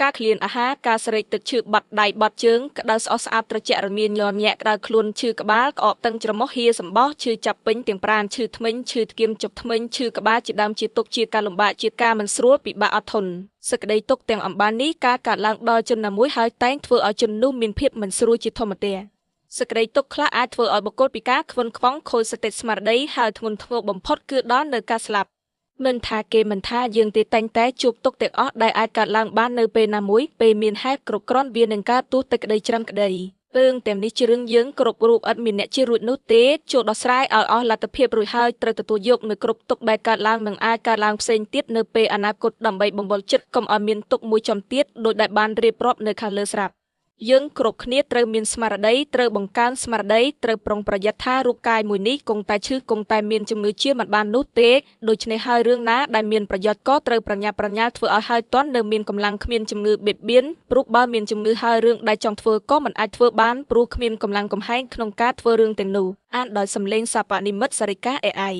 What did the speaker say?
ការឃ្លានអាហារការស្រេកទឹកឈឺបាត់ដៃបាត់ជើងក្តៅស្អុះស្អាតត្រជាក់រមៀនលំញាក់ក្តៅខ្លួនឈឺក្បាលក្អកតឹងច្រមុះហៀសម្បោះឈឺចាប់ពេញទាំងប្រាណឈឺធ្មេញឈឺធ្គាមជប់ធ្មេញឈឺក្បាលជាដើមជាទុកជាការលំបាកជាការមិនស្រួលពិបាកអត់ធន់សេចក្តីទុកទាំងអំបាននេះការកើតឡើងដល់ជនណាមួយហើយតែងធ្វើឲ្យជននោះមានភាពមិនស្រួលជាធម្មតាសេចក្តីទុកខ្លះអាចធ្វើឲ្យបុគ្គលពិការខ្វន់ខ្វងខូចសតិស្មារតីហើយធ្ងន់ធ្ងរបំផុតគឺដល់នៅការស្លាប់មិនថាគេមិនថាយើងទេតែងតែជួបទុកទាំងអស់ដែលអាចកើតឡើងបាននៅពេលណាមួយពេលមានហេតុគ្រប់គ្រាន់វានឹងកើតទោះតែក្តីច្រាំក្តីរឿងទាំងនេះជារឿងយើងគ្រប់រូបឥតមានអ្នកជារួចនោះទេចូលដោះស្រាយឲ្យអស់លទ្ធភាពរួចហើយត្រូវទទួលយកនៅគ្រប់ទុកដែលកើតឡើងនឹងអាចកើតឡើងផ្សេងទៀតនៅពេលអនាគតដើម្បីបំបល់ចិត្តកុំឲ្យមានទុកមួយចំទៀតដោយដែលបានរៀបរាប់នៅខាងលើស្រាប់យើងគ្រប់គ្នាត្រូវមានស្មារតីត្រូវបង្កើនស្មារតីត្រូវប្រុងប្រយ័ត្នថារូបកាយមួយនេះគង់តែឈឺគង់តែមានជំងឺជាមិនបាននោះទេដូច្នេះហើយរឿងណាដែលមានប្រយោជន៍ក៏ត្រូវប្រញាប់ប្រញាល់ធ្វើឲ្យហើយទាន់នៅមានកម្លាំងគ្មានជំងឺបៀតបៀនព្រោះបើមានជំងឺហើយរឿងដែលចង់ធ្វើក៏មិនអាចធ្វើបានព្រោះគ្មានកម្លាំងកំហែងក្នុងការធ្វើរឿងទាំងនោះអានដោយសំឡេងសាបនិមិត្តសារិកា AI